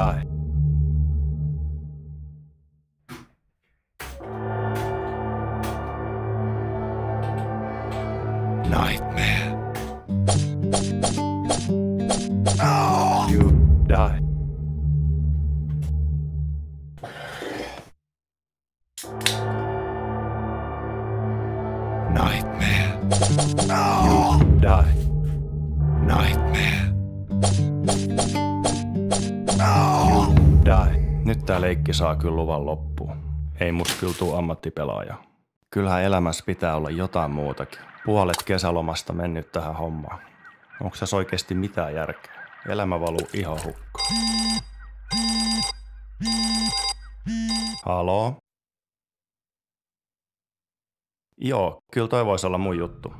die. Nightmare. You die. Nightmare. You die. Nightmare. You die. Nyt tää leikki saa kyllä luvan loppuun. Ei musta kyllä tuu ammattipelaaja. Kyllähän elämässä pitää olla jotain muutakin. Puolet kesälomasta mennyt tähän hommaan. Onko tässä oikeesti mitään järkeä? Elämä valuu ihan hukkaan. Haloo? Joo, kyllä toi vois olla mun juttu.